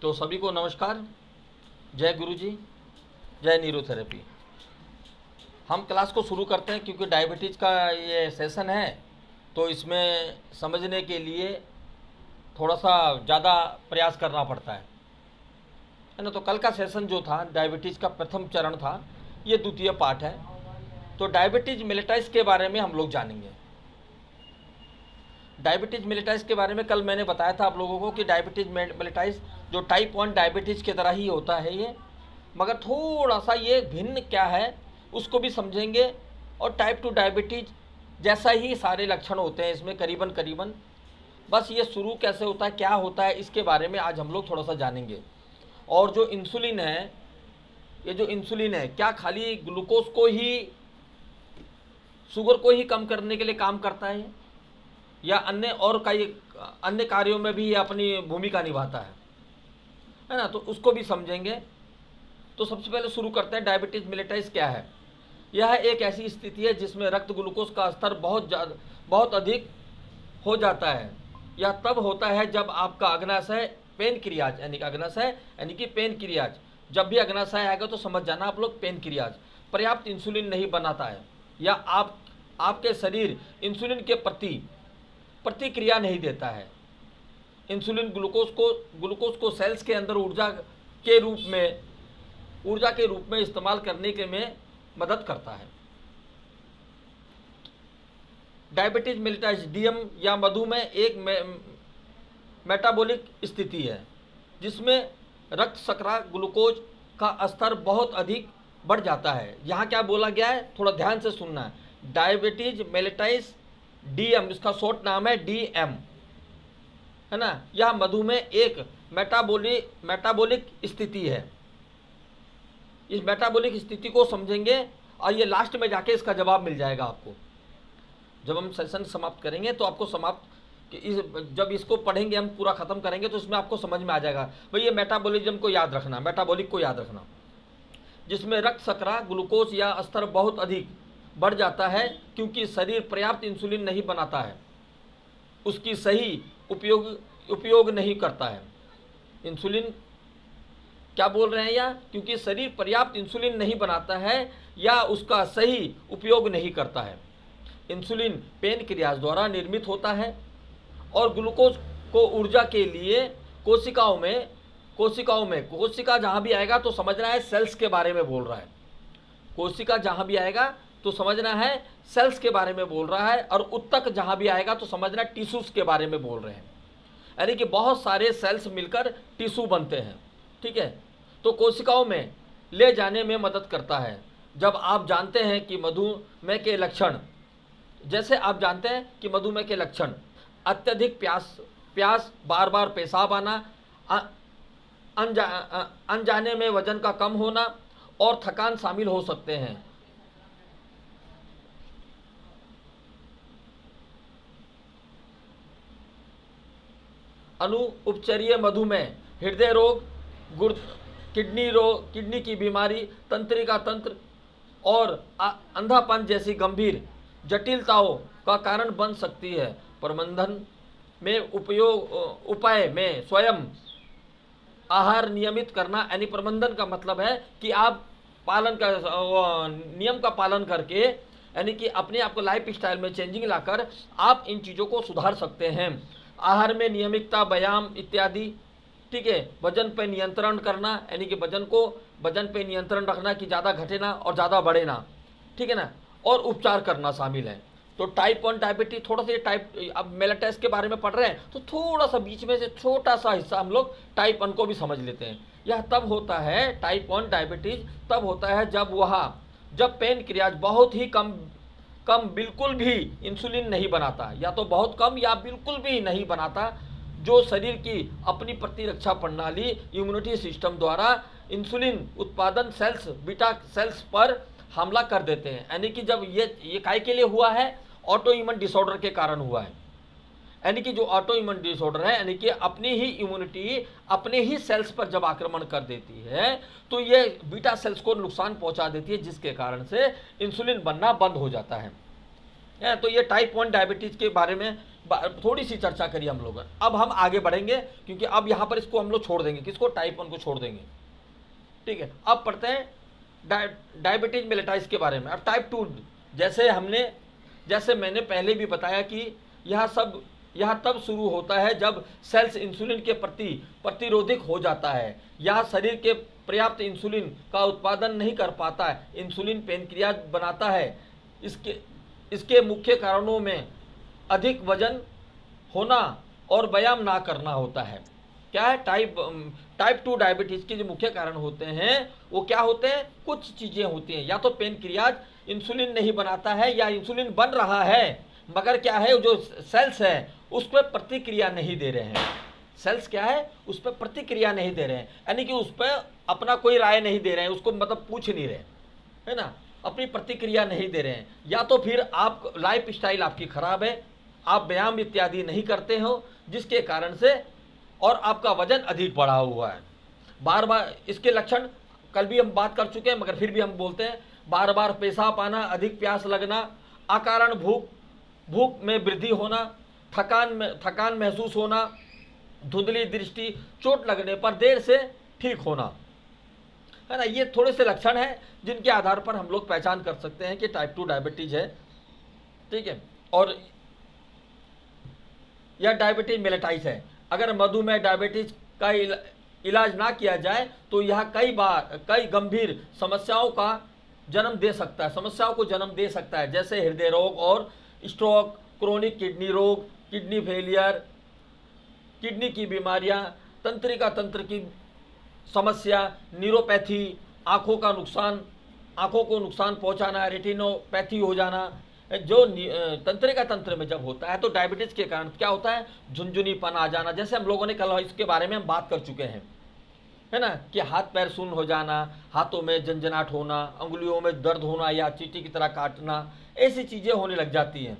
तो सभी को नमस्कार, जय गुरु जी, जय न्यूरोथेरेपी। हम क्लास को शुरू करते हैं क्योंकि डायबिटीज़ का ये सेशन है, तो इसमें समझने के लिए थोड़ा सा ज़्यादा प्रयास करना पड़ता है ना। तो कल का सेशन जो था डायबिटीज़ का प्रथम चरण था, ये द्वितीय पार्ट है। तो डायबिटीज़ मेलिटाइस के बारे में हम लोग जानेंगे। डायबिटीज़ मेलिटाइस के बारे में कल मैंने बताया था आप लोगों को कि डायबिटीज़ मेलिटाइस जो टाइप 1 डायबिटीज़ की तरह ही होता है ये, मगर थोड़ा सा ये भिन्न क्या है उसको भी समझेंगे। और टाइप 2 डायबिटीज़ जैसा ही सारे लक्षण होते हैं इसमें करीबन। बस ये शुरू कैसे होता है, क्या होता है, इसके बारे में आज हम लोग थोड़ा सा जानेंगे। और जो इंसुलिन है, ये जो इंसुलिन है क्या खाली ग्लूकोज को ही, शुगर को ही कम करने के लिए काम करता है या अन्य और कई अन्य कार्यों में भी ये अपनी भूमिका निभाता है ना। तो उसको भी समझेंगे। तो सबसे पहले शुरू करते हैं, डायबिटीज़ मेलिटाइस क्या है। यह एक ऐसी स्थिति है जिसमें रक्त ग्लूकोज का स्तर बहुत अधिक हो जाता है। यह तब होता है जब आपका अग्नाशय पेनक्रियाज यानी कि पेनक्रियाज, जब भी अग्नाशय आएगा तो समझ जाना आप लोग, पेनक्रियाज पर्याप्त इंसुलिन नहीं बनाता है या आपके शरीर इंसुलिन के प्रति प्रतिक्रिया नहीं देता है। इंसुलिन ग्लूकोज को सेल्स के अंदर ऊर्जा के रूप में इस्तेमाल करने के में मदद करता है। डायबिटीज मेलिटाइस डीएम या मधुमेह एक मेटाबॉलिक स्थिति है जिसमें रक्त शर्करा ग्लूकोज का स्तर बहुत अधिक बढ़ जाता है। यहाँ क्या बोला गया है, थोड़ा ध्यान से सुनना है। डायबिटीज मेलिटाइस डीएम, इसका शॉर्ट नाम है डीएम, है ना। यह मधुमेह एक मेटाबॉलिक स्थिति है। इस मेटाबॉलिक स्थिति को समझेंगे और ये लास्ट में जाके इसका जवाब मिल जाएगा आपको। जब हम सेशन समाप्त करेंगे तो आपको जब इसको पढ़ेंगे, हम पूरा खत्म करेंगे तो इसमें आपको समझ में आ जाएगा भाई ये मेटाबॉलिज्म को याद रखना, मेटाबॉलिक को याद रखना, जिसमें रक्त शर्करा ग्लूकोज या स्तर बहुत अधिक बढ़ जाता है क्योंकि शरीर पर्याप्त इंसुलिन नहीं बनाता है, उसकी सही उपयोग नहीं करता है। इंसुलिन क्या बोल रहे हैं या, क्योंकि शरीर पर्याप्त इंसुलिन नहीं बनाता है या उसका सही उपयोग नहीं करता है। इंसुलिन पेनक्रियाज द्वारा निर्मित होता है और ग्लूकोज को ऊर्जा के लिए कोशिका जहाँ भी आएगा तो समझना है सेल्स के बारे में बोल रहा है। कोशिका जहाँ भी आएगा तो समझना है सेल्स के बारे में बोल रहा है, और उत्तक जहाँ भी आएगा तो समझना टिश्यूज के बारे में बोल रहे हैं। यानी कि बहुत सारे सेल्स मिलकर टिश्यू बनते हैं, ठीक है। तो कोशिकाओं में ले जाने में मदद करता है। जब आप जानते हैं कि मधुमेह के लक्षण, जैसे आप जानते हैं कि मधुमेह के लक्षण अत्यधिक प्यास, बार बार पेशाब आना, अनजाने में वजन का कम होना और थकान शामिल हो सकते हैं। अनुपचरीय मधुमेह, हृदय रोग, किडनी की बीमारी, तंत्रिका तंत्र और अंधापन जैसी गंभीर जटिलताओं का कारण बन सकती है। प्रबंधन में उपाय में स्वयं आहार नियमित करना, यानी प्रबंधन का मतलब है कि आप नियम का पालन करके, यानी कि अपने आप को लाइफ स्टाइल में चेंजिंग लाकर आप इन चीज़ों को सुधार सकते हैं। आहार में नियमितता, व्यायाम इत्यादि, ठीक है। वजन पे नियंत्रण करना, यानी कि वजन पे नियंत्रण रखना कि ज़्यादा घटे ना और ज़्यादा बढ़े ना, ठीक है ना। और उपचार करना शामिल है। तो टाइप 1 डायबिटीज, थोड़ा सा अब मेलिटाइस के बारे में पढ़ रहे हैं तो थोड़ा सा बीच में से छोटा सा हिस्सा हम लोग टाइप 1 को भी समझ लेते हैं। यह तब होता है, टाइप 1 डायबिटीज तब होता है जब पेनक्रियाज बहुत ही कम बिल्कुल भी इंसुलिन नहीं बनाता, या तो बहुत कम या बिल्कुल भी नहीं बनाता, जो शरीर की अपनी प्रतिरक्षा प्रणाली इम्यूनिटी सिस्टम द्वारा इंसुलिन उत्पादन सेल्स, बीटा सेल्स पर हमला कर देते हैं। यानी कि जब ये काय के लिए हुआ है, ऑटो इम्यून डिसऑर्डर के कारण हुआ है। यानी कि जो ऑटो इम्यून डिसऑर्डर है, यानी कि अपनी ही इम्यूनिटी अपने ही सेल्स पर जब आक्रमण कर देती है तो ये बीटा सेल्स को नुकसान पहुंचा देती है, जिसके कारण से इंसुलिन बनना बंद हो जाता है। तो ये टाइप 1 डायबिटीज़ के बारे में थोड़ी सी चर्चा करी हम लोगों ने। अब हम आगे बढ़ेंगे, क्योंकि अब यहाँ पर इसको हम लोग छोड़ देंगे, किसको, टाइप 1 को छोड़ देंगे। ठीक है, अब पढ़ते हैं डायबिटीज मेलेटाइस के बारे में। अब टाइप 2, जैसे मैंने पहले भी बताया कि यह तब शुरू होता है जब सेल्स इंसुलिन के प्रति प्रतिरोधक हो जाता है। यह शरीर के पर्याप्त इंसुलिन का उत्पादन नहीं कर पाता है। इंसुलिन पैनक्रियाज बनाता है। इसके मुख्य कारणों में अधिक वजन होना और व्यायाम ना करना होता है। क्या है, टाइप 2 डायबिटीज़ के जो मुख्य कारण होते हैं वो क्या होते हैं, कुछ चीज़ें होती हैं। या तो पैनक्रियाज इंसुलिन नहीं बनाता है, या इंसुलिन बन रहा है मगर क्या है, जो सेल्स है उस पर प्रतिक्रिया नहीं दे रहे हैं। सेल्स क्या है, उस पर प्रतिक्रिया नहीं दे रहे हैं, यानी कि उस पर अपना कोई राय नहीं दे रहे हैं, उसको मतलब पूछ नहीं रहे, है ना, अपनी प्रतिक्रिया नहीं दे रहे हैं। या तो फिर आप लाइफ स्टाइल आपकी ख़राब है, आप व्यायाम इत्यादि नहीं करते हो, जिसके कारण से, और आपका वजन अधिक बढ़ा हुआ है। बार बार इसके लक्षण कल भी हम बात कर चुके हैं, मगर फिर भी हम बोलते हैं, बार बार पेशाब आना, अधिक प्यास लगना, अकारण भूख में वृद्धि होना, थकान महसूस होना, धुंधली दृष्टि, चोट लगने पर देर से ठीक होना, है ना। ये थोड़े से लक्षण हैं जिनके आधार पर हम लोग पहचान कर सकते हैं कि टाइप 2 डायबिटीज है। ठीक है, और यह डायबिटीज मेलेटाइस है। अगर मधुमेह डायबिटीज का इलाज ना किया जाए तो यह कई गंभीर समस्याओं को जन्म दे सकता है, जैसे हृदय रोग और स्ट्रोक, क्रोनिक किडनी रोग, किडनी फेलियर, किडनी की बीमारियां, तंत्रिका तंत्र की समस्या, न्यूरोपैथी, आँखों को नुकसान पहुंचाना, रेटिनोपैथी हो जाना। जो तंत्रिका तंत्र में जब होता है तो डायबिटीज़ के कारण क्या होता है, झुनझुनीपन आ जाना, जैसे हम लोगों ने कल इसके बारे में हम बात कर चुके हैं, है ना, कि हाथ पैर शून्य हो जाना, हाथों में झंझनाहट होना, उंगलियों में दर्द होना या चींटी की तरह काटना, ऐसी चीज़ें होने लग जाती हैं।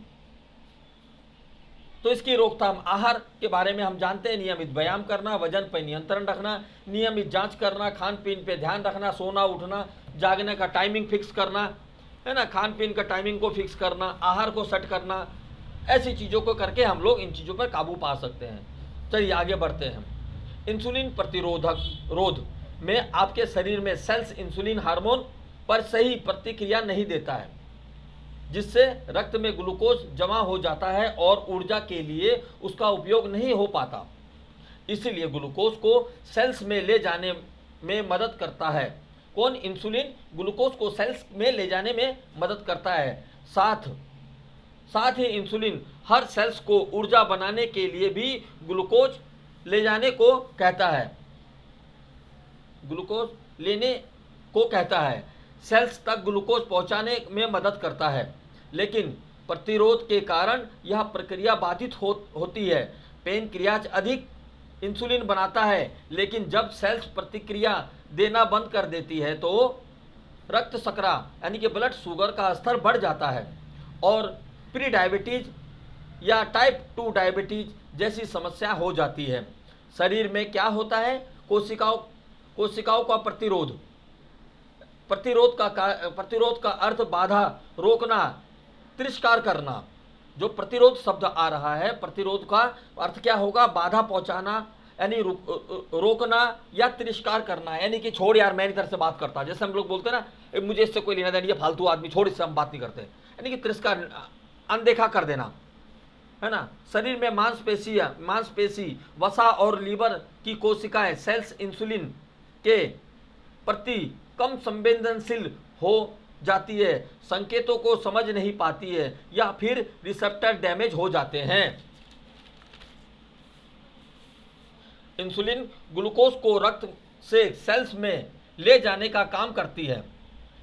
तो इसकी रोकथाम, आहार के बारे में हम जानते हैं, नियमित व्यायाम करना, वजन पर नियंत्रण रखना, नियमित जांच करना, खान पीन पे ध्यान रखना, सोना उठना, जागने का टाइमिंग फिक्स करना, है ना, खान पीन का टाइमिंग को फिक्स करना, आहार को सेट करना, ऐसी चीज़ों को करके हम लोग इन चीज़ों पर काबू पा सकते हैं। चलिए आगे बढ़ते हैं। इंसुलिन रोध में आपके शरीर में सेल्स इंसुलिन हार्मोन पर सही प्रतिक्रिया नहीं देता है, जिससे रक्त में ग्लूकोज जमा हो जाता है और ऊर्जा के लिए उसका उपयोग नहीं हो पाता। इसलिए ग्लूकोज को सेल्स में ले जाने में मदद करता है। कौन, इंसुलिन ग्लूकोज को सेल्स में ले जाने में मदद करता है। साथ ही इंसुलिन हर सेल्स को ऊर्जा बनाने के लिए भी ग्लूकोज ले जाने को कहता है, ग्लूकोज लेने को कहता है, सेल्स तक ग्लूकोज पहुंचाने में मदद करता है। लेकिन प्रतिरोध के कारण यह प्रक्रिया बाधित होती है। पैनक्रियाज अधिक इंसुलिन बनाता है, लेकिन जब सेल्स प्रतिक्रिया देना बंद कर देती है तो रक्त शर्करा यानी कि ब्लड शुगर का स्तर बढ़ जाता है और प्री डायबिटीज या टाइप 2 डायबिटीज जैसी समस्या हो जाती है। शरीर में क्या होता है, कोशिकाओं का प्रतिरोध का अर्थ बाधा, रोकना, तिरस्कार करना। जो प्रतिरोध शब्द आ रहा है, प्रतिरोध का अर्थ क्या होगा, बाधा पहुंचाना, यानी रोकना या तिरस्कार करना, यानी कि छोड़ यार, मेरी तरफ से बात करता, जैसे हम लोग बोलते हैं ना, मुझे इससे कोई लेना देना, ये फालतू आदमी, छोड़, इससे हम बात नहीं करते, यानी कि तिरस्कार, अनदेखा कर देना, है ना। शरीर में मांसपेशी, वसा और लीवर की कोशिकाएं सेल्स इंसुलिन के प्रति कम संवेदनशील हो जाती है, संकेतों को समझ नहीं पाती है या फिर रिसेप्टर डैमेज हो जाते हैं। इंसुलिन ग्लूकोज को रक्त से सेल्स में ले जाने का काम करती है,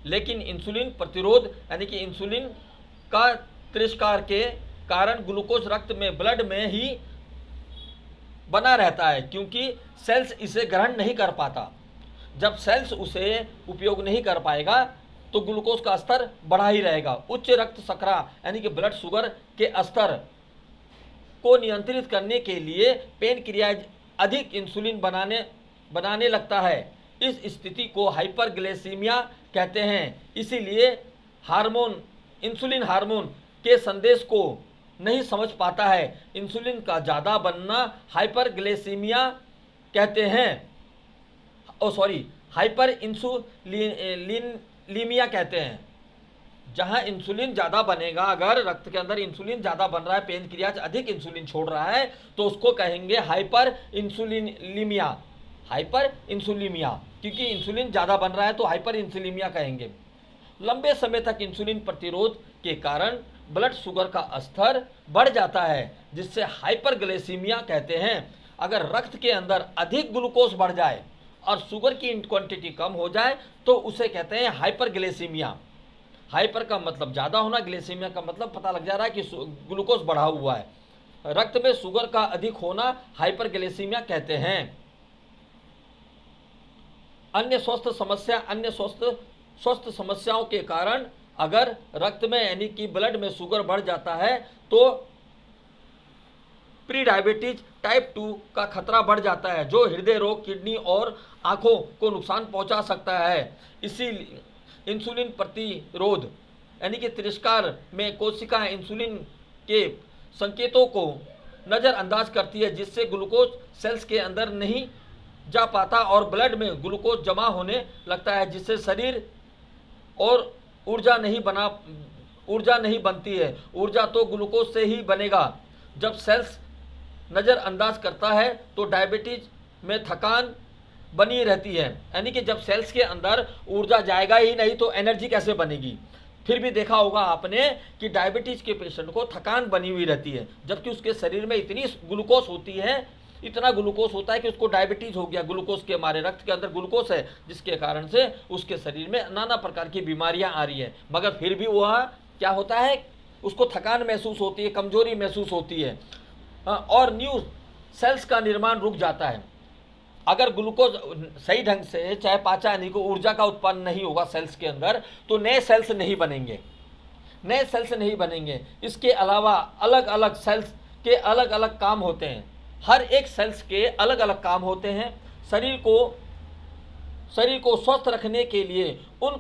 लेकिन इंसुलिन प्रतिरोध यानी कि इंसुलिन का तिरस्कार के कारण ग्लूकोज रक्त में, ब्लड में ही बना रहता है, क्योंकि सेल्स इसे ग्रहण नहीं कर पाता। जब सेल्स उसे उपयोग नहीं कर पाएगा तो ग्लूकोज का स्तर बढ़ा ही रहेगा। उच्च रक्त शर्करा यानी कि ब्लड शुगर के स्तर को नियंत्रित करने के लिए पैनक्रियाज अधिक इंसुलिन बनाने लगता है। इस स्थिति को हाइपरग्लाइसीमिया कहते हैं। इसीलिए इंसुलिन हार्मोन के संदेश को नहीं समझ पाता है। इंसुलिन का ज़्यादा बनना हाइपरग्लाइसीमिया कहते हैं, हाइपर इंसुलिनीमिया कहते हैं। जहां इंसुलिन ज़्यादा बनेगा, अगर रक्त के अंदर इंसुलिन ज़्यादा बन रहा है, पेनक्रियाज अधिक इंसुलिन छोड़ रहा है, तो उसको कहेंगे हाइपर इंसुलिनीमिया। हाइपर इंसुलिनीमिया, क्योंकि इंसुलिन ज़्यादा बन रहा है तो हाइपर इंसुलिनीमिया कहेंगे। लंबे समय तक इंसुलिन प्रतिरोध के कारण ब्लड शुगर का स्तर बढ़ जाता है, जिससे हाइपरग्लाइसीमिया कहते हैं। अगर रक्त के अंदर अधिक ग्लूकोज बढ़ जाए और शुगर की क्वांटिटी कम हो जाए तो उसे कहते हैं हाइपरग्लाइसीमिया। हाइपर का मतलब ज़्यादा होना, ग्लाइसीमिया का मतलब पता लग जा रहा है कि ग्लूकोज बढ़ा हुआ है। रक्त में शुगर का अधिक होना हाइपरग्लाइसीमिया कहते हैं। अन्य स्वस्थ समस्याओं के कारण अगर रक्त में यानी कि ब्लड में शुगर बढ़ जाता है तो प्री डायबिटीज टाइप 2 का खतरा बढ़ जाता है, जो हृदय रोग, किडनी और आंखों को नुकसान पहुंचा सकता है। इसीलिए इंसुलिन प्रतिरोध यानी कि तिरस्कार में कोशिकाएं इंसुलिन के संकेतों को नज़रअंदाज करती है, जिससे ग्लूकोज सेल्स के अंदर नहीं जा पाता और ब्लड में ग्लूकोज जमा होने लगता है, जिससे शरीर और ऊर्जा नहीं बनती है। ऊर्जा तो ग्लूकोज से ही बनेगा। जब सेल्स नज़रअंदाज करता है तो डायबिटीज में थकान बनी रहती है, यानी कि जब सेल्स के अंदर ऊर्जा जाएगा ही नहीं तो एनर्जी कैसे बनेगी। फिर भी देखा होगा आपने कि डायबिटीज के पेशेंट को थकान बनी हुई रहती है, जबकि उसके शरीर में इतनी ग्लूकोज होती है, इतना ग्लूकोज होता है कि उसको डायबिटीज हो गया। ग्लूकोज के मारे रक्त के अंदर ग्लूकोज है, जिसके कारण से उसके शरीर में नाना प्रकार की बीमारियां आ रही है, मगर फिर भी वह क्या होता है, उसको थकान महसूस होती है, कमजोरी महसूस होती है और न्यू सेल्स का निर्माण रुक जाता है। अगर ग्लूकोज सही ढंग से चाहे पाचा यानी को ऊर्जा का उत्पन्न नहीं होगा सेल्स के अंदर, तो नए सेल्स नहीं बनेंगे। इसके अलावा अलग अलग सेल्स के अलग अलग काम होते हैं। हर एक सेल्स के अलग अलग काम होते हैं। शरीर को स्वस्थ रखने के लिए उन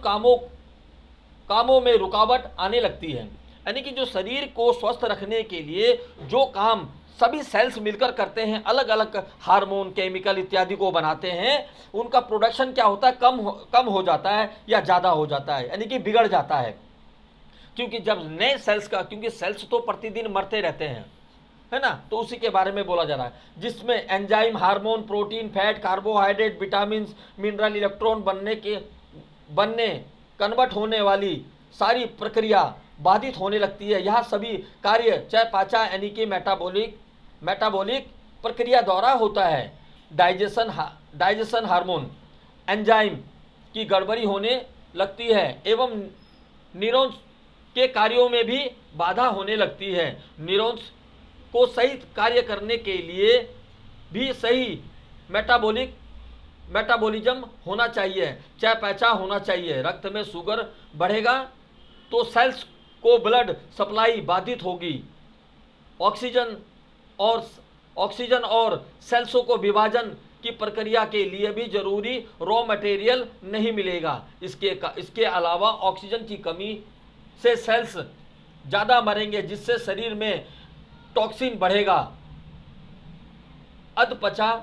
कामों में रुकावट आने लगती है, यानी कि जो शरीर को स्वस्थ रखने के लिए जो काम सभी सेल्स मिलकर करते हैं, अलग अलग हार्मोन, केमिकल इत्यादि को बनाते हैं, उनका प्रोडक्शन क्या होता है, कम हो जाता है या ज़्यादा हो जाता है, यानी कि बिगड़ जाता है। क्योंकि जब नए सेल्स का, क्योंकि सेल्स तो प्रतिदिन मरते रहते हैं, है ना, तो उसी के बारे में बोला जा रहा है, जिसमें enzyme, hormone, protein, fat, carbohydrate, vitamin, mineral, electron बनने कन्वर्ट होने वाली सारी प्रक्रिया बाधित होने लगती है। यह सभी कार्य चयापचय यानी कि मेटाबॉलिक प्रक्रिया द्वारा होता है। डाइजेशन हार्मोन, एंजाइम की गड़बड़ी होने लगती है एवं न्यूरॉन्स के कार्यों में भी बाधा होने लगती है। न्यूरॉन्स को सही कार्य करने के लिए भी सही मेटाबॉलिज्म होना चाहिए, चयापचय होना चाहिए। रक्त में शुगर बढ़ेगा तो सेल्स को ब्लड सप्लाई बाधित होगी। ऑक्सीजन और सेल्सों को विभाजन की प्रक्रिया के लिए भी जरूरी रॉ मटेरियल नहीं मिलेगा। इसके अलावा ऑक्सीजन की कमी से सेल्स ज़्यादा मरेंगे, जिससे शरीर में टॉक्सिन बढ़ेगा। अधपचा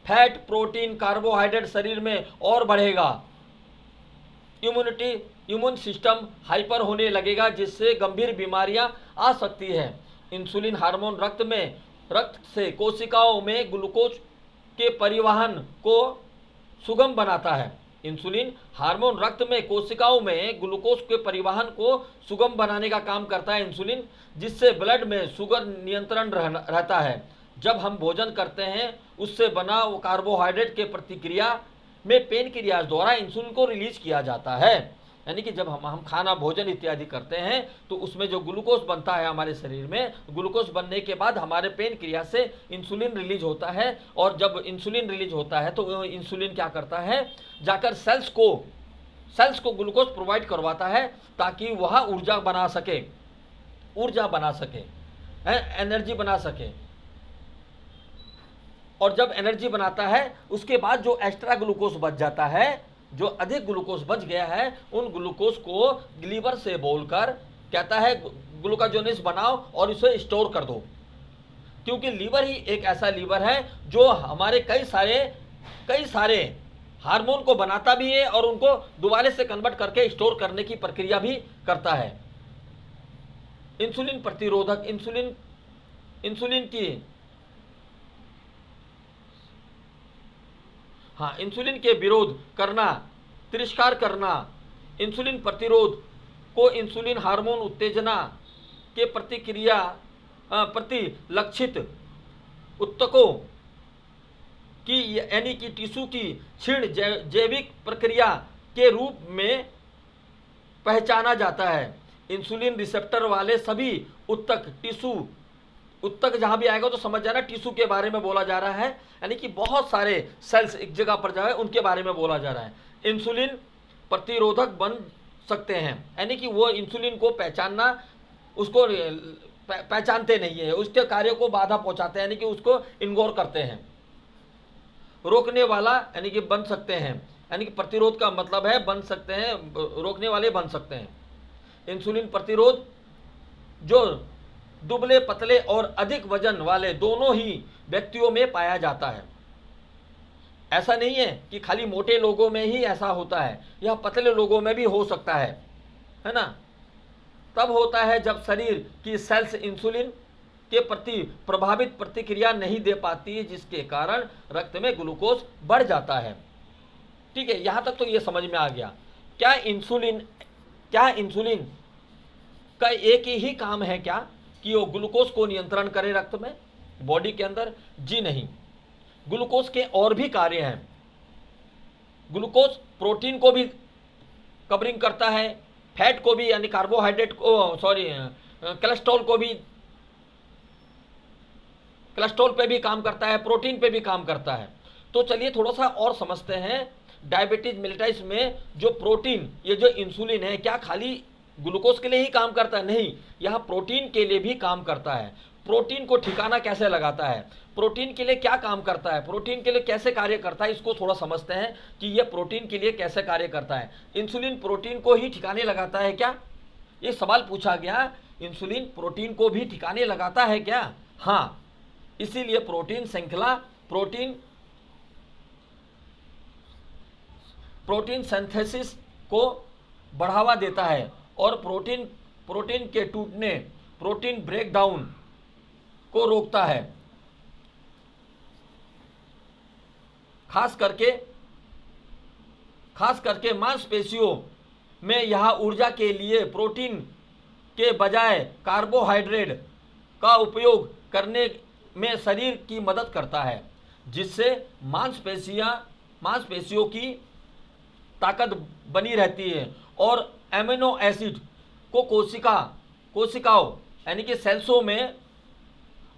फैट, प्रोटीन, कार्बोहाइड्रेट शरीर में और बढ़ेगा। इम्यून सिस्टम हाइपर होने लगेगा, जिससे गंभीर बीमारियां आ सकती है। इंसुलिन हार्मोन रक्त से कोशिकाओं में ग्लूकोज के परिवहन को सुगम बनाता है। इंसुलिन हार्मोन रक्त में कोशिकाओं में ग्लूकोज के परिवहन को सुगम बनाने का काम करता है इंसुलिन, जिससे ब्लड में शुगर नियंत्रण रहता है। जब हम भोजन करते हैं उससे बना वो कार्बोहाइड्रेट के प्रतिक्रिया में पेनक्रियाज द्वारा इंसुलिन को रिलीज किया जाता है। यानी कि जब हम खाना भोजन इत्यादि करते हैं तो उसमें जो ग्लूकोज बनता है हमारे शरीर में, ग्लूकोज बनने के बाद हमारे पेनक्रिया से इंसुलिन रिलीज होता है, और जब इंसुलिन रिलीज होता है तो इंसुलिन क्या करता है, जाकर सेल्स को ग्लूकोज प्रोवाइड करवाता है ताकि वह ऊर्जा बना सके, एनर्जी बना सके। और जब एनर्जी बनाता है उसके बाद जो एक्स्ट्रा ग्लूकोज बच जाता है, जो अधिक ग्लूकोज बच गया है, उन ग्लूकोज को लीवर से बोलकर कहता है ग्लूकाजोनिस बनाओ और इसे स्टोर कर दो, क्योंकि लीवर ही एक ऐसा लीवर है जो हमारे कई सारे हार्मोन को बनाता भी है और उनको दोबारा से कन्वर्ट करके स्टोर करने की प्रक्रिया भी करता है। इंसुलिन प्रतिरोधक, इंसुलिन के विरोध करना, तिरस्कार करना, इंसुलिन प्रतिरोध को इंसुलिन हार्मोन उत्तेजना के प्रति लक्षित उत्तकों की यानी कि टिश्यू की क्षीण जैविक प्रक्रिया के रूप में पहचाना जाता है। इंसुलिन रिसेप्टर वाले सभी उत्तक जहां भी आएगा तो समझ जाना टिश्यू के बारे में बोला जा रहा है, यानी कि बहुत सारे सेल्स एक जगह पर जो है उनके बारे में बोला जा रहा है। इंसुलिन प्रतिरोधक बन सकते हैं, यानी कि वो इंसुलिन को पहचानना, उसको पहचानते नहीं है, उसके कार्य को बाधा पहुंचाते हैं, यानी कि उसको इग्नोर करते हैं। रोकने वाला यानी कि बन सकते हैं, यानी कि प्रतिरोध का मतलब है बन सकते हैं, रोकने वाले बन सकते हैं। इंसुलिन प्रतिरोध जो दुबले पतले और अधिक वजन वाले दोनों ही व्यक्तियों में पाया जाता है। ऐसा नहीं है कि खाली मोटे लोगों में ही ऐसा होता है, यह पतले लोगों में भी हो सकता है ना। तब होता है जब शरीर की सेल्स इंसुलिन के प्रति प्रभावित प्रतिक्रिया नहीं दे पाती, जिसके कारण रक्त में ग्लूकोज बढ़ जाता है। ठीक है, यहां तक तो ये समझ में आ गया। क्या इंसुलिन का एक ही काम है क्या कि वो ग्लूकोज को नियंत्रण करे रक्त में, बॉडी के अंदर? जी नहीं, ग्लूकोज के और भी कार्य हैं। ग्लूकोज प्रोटीन को भी कवरिंग करता है, फैट को भी, यानी कार्बोहाइड्रेट को, कोलेस्ट्रॉल पे भी काम करता है, प्रोटीन पे भी काम करता है। तो चलिए थोड़ा सा और समझते हैं। डायबिटीज मेलिटाइस में जो प्रोटीन, ये जो इंसुलिन है, क्या खाली ग्लूकोज के लिए ही काम करता है? नहीं, यह प्रोटीन के लिए भी काम करता है। प्रोटीन को ठिकाना कैसे लगाता है, प्रोटीन के लिए क्या काम करता है, प्रोटीन के लिए कैसे कार्य करता है, इसको थोड़ा समझते हैं कि यह प्रोटीन के लिए कैसे कार्य करता है। इंसुलिन प्रोटीन को ही ठिकाने लगाता है क्या? ये सवाल पूछा गया। इंसुलिन प्रोटीन को भी ठिकाने लगाता है क्या? हाँ, इसीलिए प्रोटीन श्रृंखला प्रोटीन सिंथेसिस को बढ़ावा देता है और प्रोटीन के टूटने, प्रोटीन ब्रेकडाउन को रोकता है। खास करके मांसपेशियों में यह ऊर्जा के लिए प्रोटीन के बजाय कार्बोहाइड्रेट का उपयोग करने में शरीर की मदद करता है, जिससे मांसपेशियों की ताकत बनी रहती है और एमिनो एसिड को कोशिकाओं यानी कि सेल्सों में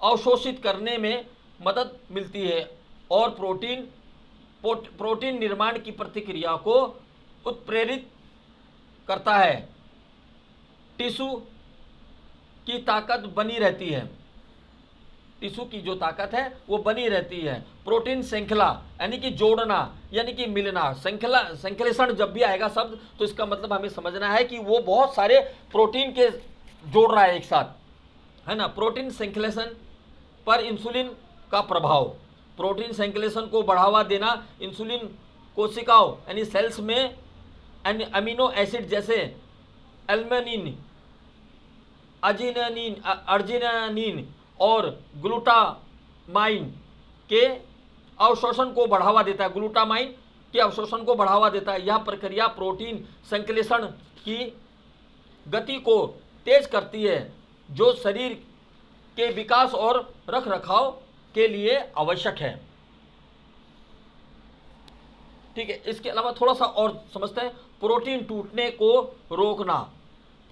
अवशोषित करने में मदद मिलती है और प्रोटीन निर्माण की प्रक्रिया को उत्प्रेरित करता है। टिश्यू की ताकत बनी रहती है, टिश्यू की जो ताकत है वो बनी रहती है। प्रोटीन श्रृंखला यानी कि जोड़ना, यानी कि मिलना, संश्लेषण जब भी आएगा शब्द तो इसका मतलब हमें समझना है कि वो बहुत सारे प्रोटीन के जोड़ रहा है एक साथ, है ना। प्रोटीन संश्लेषण पर इंसुलिन का प्रभाव, प्रोटीन संश्लेषण को बढ़ावा देना, इंसुलिन कोशिकाओं यानी सेल्स में अमीनो एसिड जैसे एल्मनीन, अर्जिनानिन और ग्लूटामाइन के अवशोषण को बढ़ावा देता है, ग्लूटामाइन के अवशोषण को बढ़ावा देता है। यह प्रक्रिया प्रोटीन संश्लेषण की गति को तेज करती है, जो शरीर के विकास और रखरखाव के लिए आवश्यक है। ठीक है, इसके अलावा थोड़ा सा और समझते हैं। प्रोटीन टूटने को रोकना,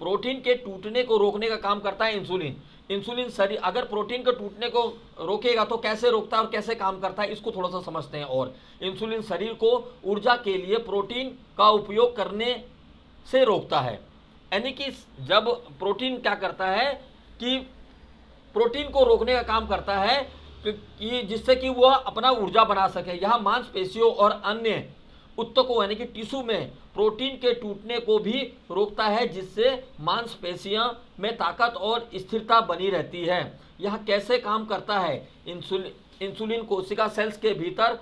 प्रोटीन के टूटने को रोकने का काम करता है इंसुलिन शरीर अगर प्रोटीन के टूटने को रोकेगा तो कैसे रोकता है और कैसे काम करता है, इसको थोड़ा सा समझते हैं। और इंसुलिन शरीर को ऊर्जा के लिए प्रोटीन का उपयोग करने से रोकता है, यानी कि जब प्रोटीन क्या करता है कि प्रोटीन को रोकने का काम करता है कि जिससे कि वह अपना ऊर्जा बना सके। यहाँ मांसपेशियों और अन्य ऊतकों यानी कि टिश्यू में प्रोटीन के टूटने को भी रोकता है, जिससे मांसपेशियों में ताकत और स्थिरता बनी रहती है। यह कैसे काम करता है? इंसुलिन कोशिका सेल्स के भीतर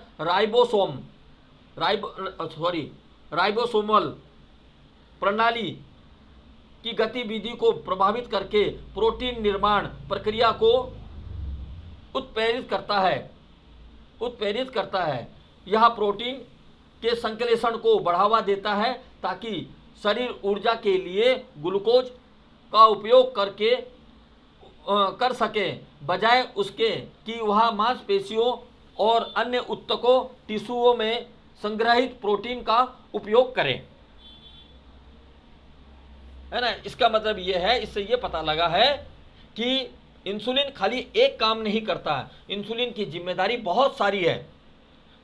राइबोसोमल प्रणाली की गतिविधि को प्रभावित करके प्रोटीन निर्माण प्रक्रिया को उत्प्रेरित करता है। यह प्रोटीन के संश्लेषण को बढ़ावा देता है ताकि शरीर ऊर्जा के लिए ग्लूकोज का उपयोग कर सके, बजाय उसके कि वह मांसपेशियों और अन्य ऊतकों टिश्यूओं में संग्रहित प्रोटीन का उपयोग करे। है ना? इसका मतलब यह है, इससे यह पता लगा है कि इंसुलिन खाली एक काम नहीं करता है, इंसुलिन की जिम्मेदारी बहुत सारी है।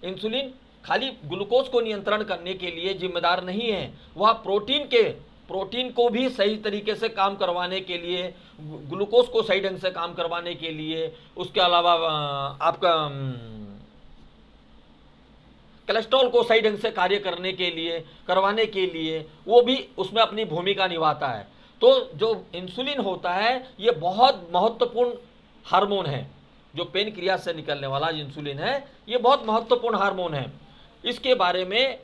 इंसुलिन खाली ग्लूकोज को नियंत्रण करने के लिए जिम्मेदार नहीं है, वह प्रोटीन को भी सही तरीके से काम करवाने के लिए, ग्लूकोज को सही ढंग से काम करवाने के लिए, उसके अलावा आपका कोलेस्ट्रॉल को सही ढंग से कार्य करवाने के लिए वो भी उसमें अपनी भूमिका निभाता है। तो जो इंसुलिन होता है ये बहुत महत्वपूर्ण हार्मोन है। जो पेनक्रियास से निकलने वाला इंसुलिन है ये बहुत महत्वपूर्ण हार्मोन है। इसके बारे में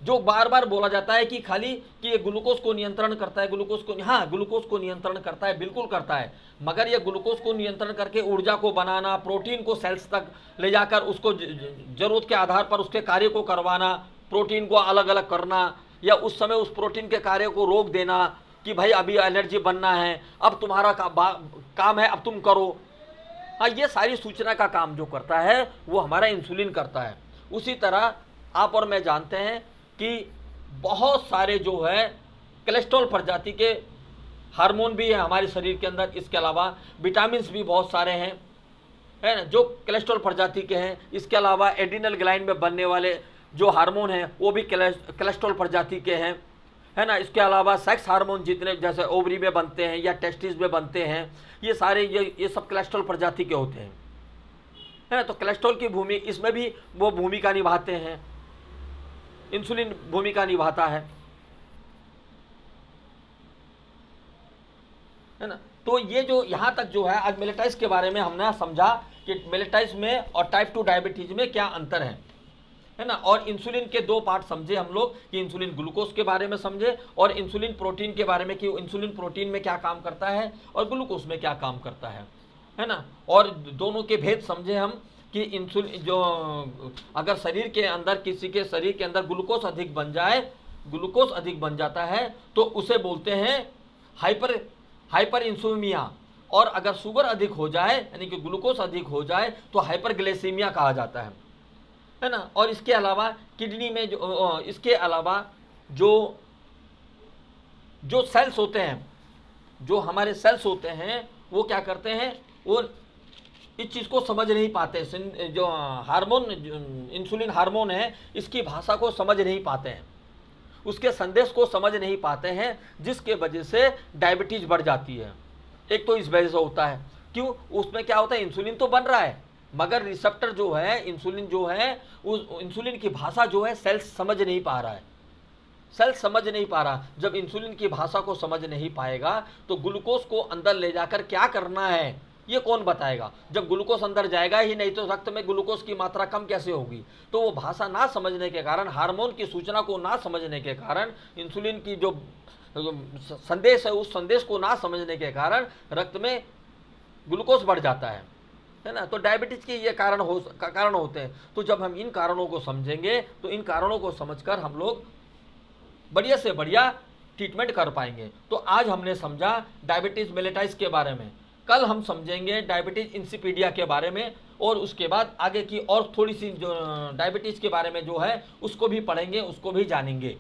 जो बार बार बोला जाता है कि खाली कि ये ग्लूकोज को नियंत्रण करता है, ग्लूकोज को नियंत्रण करता है, बिल्कुल करता है, मगर ये ग्लूकोज को नियंत्रण करके ऊर्जा को बनाना, प्रोटीन को सेल्स तक ले जाकर उसको जरूरत के आधार पर उसके कार्य को करवाना, प्रोटीन को अलग अलग करना, या उस समय उस प्रोटीन के कार्य को रोक देना कि भाई अभी एनर्जी बनना है, अब तुम्हारा काम है, अब तुम करो। हाँ, ये सारी सूचना का काम जो करता है वो हमारा इंसुलिन करता है। उसी तरह आप और मैं जानते हैं कि बहुत सारे जो है कोलेस्ट्रॉल प्रजाति के हार्मोन भी है हमारे शरीर के अंदर। इसके अलावा विटामिन्स भी बहुत सारे हैं, है ना, जो कोलेस्ट्रॉल प्रजाति के हैं। इसके अलावा एड्रिनल ग्लैंड में बनने वाले जो हार्मोन हैं वो भी कोलेस्ट्रॉल प्रजाति के हैं, है ना। इसके अलावा सेक्स हार्मोन जितने जैसे ओवरी में बनते हैं या टेस्टिस में बनते हैं, ये सारे ये सब कोलेस्ट्रॉल प्रजाति के होते हैं, है ना। तो कोलेस्ट्रॉल की भूमिका इसमें भी वो भूमिका निभाते हैं, इंसुलिन भूमिका निभाता है ना। तो ये जो यहाँ तक जो है आज मेलेटाइस के बारे में हमने समझा कि मेलेटाइस में और टाइप 2 डायबिटीज में क्या अंतर है ना। और इंसुलिन के दो पार्ट समझे हम लोग कि इंसुलिन ग्लूकोज के बारे में समझे और इंसुलिन प्रोटीन के बारे में कि इंसुलिन प्रोटीन में क्या काम करता है और ग्लूकोज में क्या काम करता है ना। और दोनों के भेद समझे हम कि इंसुलिन जो अगर शरीर के अंदर किसी के शरीर के अंदर ग्लूकोज अधिक बन जाता है तो उसे बोलते हैं हाइपर इंसुलिमिया, और अगर शुगर अधिक हो जाए यानी कि ग्लूकोज अधिक हो जाए तो हाइपरग्लाइसीमिया कहा जाता है ना। और इसके अलावा किडनी में इसके अलावा जो सेल्स होते हैं, जो हमारे सेल्स होते हैं वो क्या करते हैं, वो इस चीज़ को समझ नहीं पाते। जो हार्मोन इंसुलिन हार्मोन है इसकी भाषा को समझ नहीं पाते हैं, उसके संदेश को समझ नहीं पाते हैं, जिसके वजह से डायबिटीज बढ़ जाती है। एक तो इस वजह से होता है, क्यों, उसमें क्या होता है, इंसुलिन तो बन रहा है मगर रिसेप्टर जो है इंसुलिन जो है उस इंसुलिन की भाषा जो है सेल्स समझ नहीं पा रहा है, सेल्स समझ नहीं पा रहा। जब इंसुलिन की भाषा को समझ नहीं पाएगा तो ग्लूकोज को अंदर ले जाकर क्या करना है ये कौन बताएगा। जब ग्लूकोज अंदर जाएगा ही नहीं तो रक्त में ग्लूकोज की मात्रा कम कैसे होगी। तो वो भाषा ना समझने के कारण, हार्मोन की सूचना को ना समझने के कारण, इंसुलिन की जो संदेश है उस संदेश को ना समझने के कारण रक्त में ग्लूकोज बढ़ जाता है ना। तो डायबिटीज के ये कारण होते हैं। तो जब हम इन कारणों को समझेंगे तो इन कारणों को समझकर हम लोग बढ़िया से बढ़िया ट्रीटमेंट कर पाएंगे। तो आज हमने समझा डायबिटीज मेलेटाइस के बारे में, कल हम समझेंगे डायबिटीज इंसिपिडिया के बारे में, और उसके बाद आगे की और थोड़ी सी जो डायबिटीज के बारे में जो है उसको भी पढ़ेंगे, उसको भी जानेंगे।